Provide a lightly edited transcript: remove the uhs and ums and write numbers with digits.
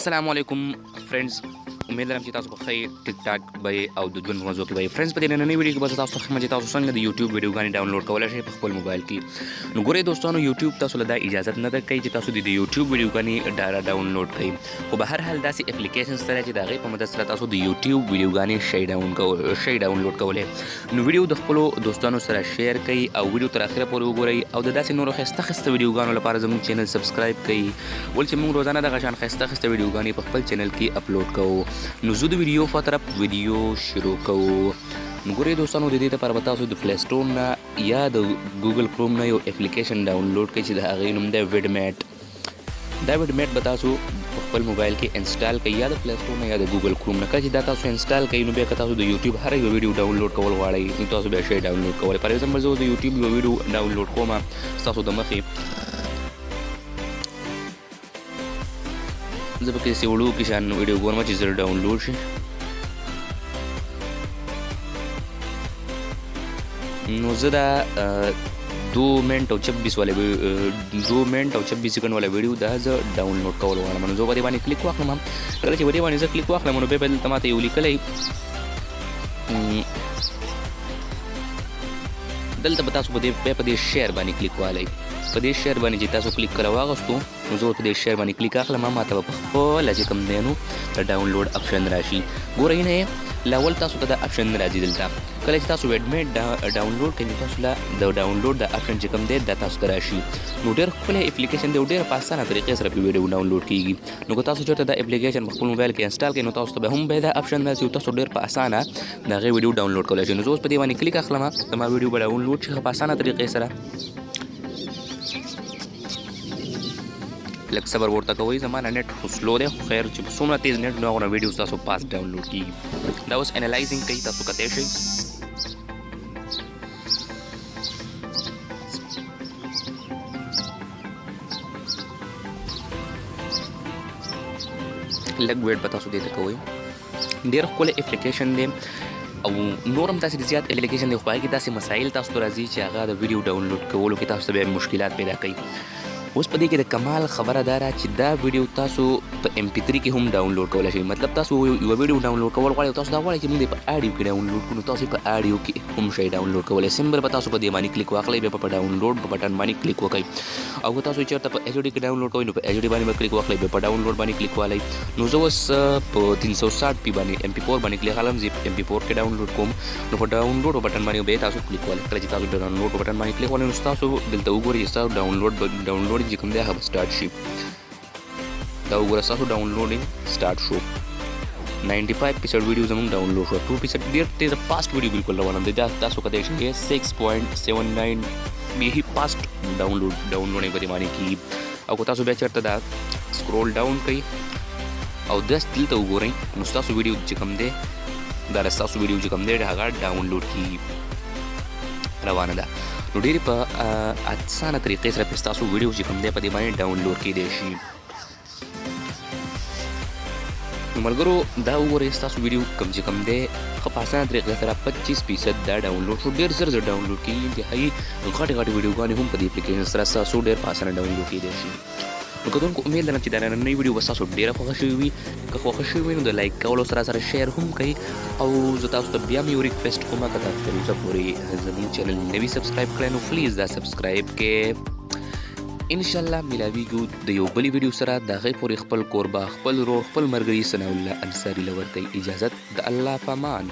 السلام علیکم فرینډز، امید لرم چې تاسو په خیر ټیک ټاک به او د ژوند موضوع کې به فرینډز. په دې نننۍ ویډیو کې به تاسو ته ښیم چې تاسو څنګه د یوټیوب ویډیوګانې ډاونلوډ کولی شئ په خپل موبایل کې. نو ګورئ دوستانو، یوټیوب تاسو له دا اجازت نه درکوي چې تاسو د یوټیوب ویډیوګانې ډاونلوډ کړئ، خو به هر حال داسې اپلیکیشن سره چې د هغې په مدد سره تاسو د یوټیوب ویډیوګانې شئ ډاونلوډ کولی. نو ویډیو د خپلو دوستانو سره شیر کړئ او ویډیو تر اخره پورې وګورئ او د داسې نورو ښایسته ښایسته ویډیوګانو لپاره زموږ چینل سبسکرایب کړئ، ولې چې موږ روزانه دغه شان ښایسته ښایسته ویډیوګانې په خپل چینل کې اپلوډ کوو. نو زه د ویډیو په طرف ویډیو شروع کوو. نو ګورئ دوستانو، د دې لپاره به تاسو د پلی سټور نه یا د ګوګل کروم نه یو اپلیکیشن ډاونلوډ کړئ چې د هغې نوم دی ویډمیټ. دا ویډمیټ به تاسو په خپل موبایل کې انسټال کړئ، یا د پلی سټور نه یا د ګوګل کروم نه. کله چې دا تاسو انسټال کړئ نو بیا که تاسو د یوټیوب هر یو ویډیو ډاونلوډ کول غواړئ نو تاسو بیا شئ ډاونلوډ کولی. فار ایگزامپل زه د یوټیوب یو ویډیو ډاونلوډ کوم ستاسو د مخې، زه پکې داسې وړو کې شان ویډیو ګورم چې زر ډاونلوډ شي. نو زه دا 2 منټ او 26 والا 2 منټ او 26 سیکنډ والا ویډیو دا زه ډاونلوډ کول غواړم. نو زه په دې باندې کلیک واخلم. کله چې په دې باندې زه کلیک واخلم نو بیا به دلته ماته یو لیکلی دلته به تاسو بیا په دې شیر باندې کلیک والی. په دې شیر باندې چې تاسو کلیک کله واغستو نو زه په دې شیر باندې کلیک اخلم، ماته به په خپله چې کوم دی نو د ډاونلوډ اپشن راشي. ګورئ نه لاول تاسو ته دا اپشن نه راځي. دلته کله چې تاسو ویډمیټ ډاونلوډ کړئ نو تاسو له د ډاونلوډ د اپشن چې کوم دی دا تاسو ته راشي. نو ډېر ښکلی اپلیکیشن دی او ډېر په اسانه طریقې سره پرې ویډیو ډاونلوډ کېږي. نو که تاسو چېرته دا اپلیکیشن په خپل موبایل کې انسټال کړئ نو تاسو ته به هم دا اپشن راشي او تاسو ډېر په اسانه د هغې ویډیو ډاونلوډ کولی شئ. نو زه اوس په دې باندې کلیک اخلم، زما ویډیو به ډاونلوډ شي په اسانه طریقې سره. لږ صبر ورته کوئ، زما نه نیټ خو سلو دی، خو خیر چې څومره تیز نیټ نو هغومره ویډیو ستاسو فاسټ ډاونلوډ کېږي. دا اوس انالایزینګ کوي، تاسو کتی شئ. لږ ویټ به تاسو دې ته کوئ. ډېر ښکلی اپلیکیشن دی او نور هم داسې زیات اپلیکیشن دی، خو په هغې کې داسې مسایل تاسو ته راځي چې هغه د ویډیو ډاونلوډ کولو کې تاسو ته بیا مشکلات پیدا کوي. اوس په دې کې د کمال خبره دا ده چې دا ویډیو تاسو په MP3 کې هم ډاونلوډ کولی شئ. مطلب تاسو یوه ویډیو ډاونلوډ کول غواړئ او تاسو دا غواړئ چې موږ یې په اډیو کې ډاونلوډ کړو نو تاسو یې په اډیو کې هم شئ ډاونلوډ کولی. سمبل به تاسو په دې باندې کلیک واخلئ، بیا په ډاونلوډ په بټن باندې کلیک وکړئ. او که تاسو چېرته په HD کې ډاونلوډ کوئ نو په HD باندې به کلیک واخلئ، بیا په ډاونلوډ باندې کلیک والئ. نو زه اوس په 360p باندې MP4 باندې کلیک اخلم، زه MP4 کې ډاونلوډ کوم. نو په ډاونلوډ په بټن باندې بیا تاسو کلیک والئ. کله چې تاسو ډاونلوډ په بټن باندې کلیک والئ نو تاسو دلته وګورئ چې ستاسو ډاونلوډ چې کوم دی هغه به سټارټ شي. دا وګوره ستاسو ډاونلوډینګ سټارټ شو. 95% ویډیو زموږ ډاونلوډ شو. 2% ډېر تیز فاسټ ویډیو بالکل روانه دی. دا تاسو کتی شئ 6.79 یې فاسټ ډاونلوډ یې په دې باندې کېږي. او که تاسو بیا چېرته دا سکرول ډاون کړئ او داسې دلته وګورئ نو ستاسو ویډیو چې کوم دی دا ستاسو ویډیو چې کوم دی هغه ډاونلوډ کېږي روانه ده. نو ډېرې په اسانه طریقې سره پرې ستاسو ویډیو چې کوم دی په دې باندې ډاونلوډ کېدی شي. نو ملګرو دا وګورئ ستاسو ویډیو کوم چې کوم دی ښه په اسانه طریقې سره 25% دا ډاونلوډ شو. ډېر زر ډاونلوډ کېږي، انتهایي غټې غټې ویډیوګانې هم په دې اپلیکیشن سره ستاسو ډېر په اسانه ډاونلوډ کېدی شي. نو کتونکو امید لرم چې دا نننۍ ویډیو به ستاسو ډېره خوښه شوې وي. که خوښه شوې وي نو د لایک کولو سره شیر هم کوئ. او زه تاسو ته بیا هم یو ریکویسټ کوم، که تاسو تر اوسه پورې زموږ چینل نه وي سبسکرایب کړی نو پلیز دا سبسکرایب کړئ. انشاءالله ملاویږو د یو بلې ویډیو سره. د هغې پورې خپل کوربه، خپل ورور، خپل ملګري ثناءالله انصاري له ورکوئ اجازت. د الله په امان.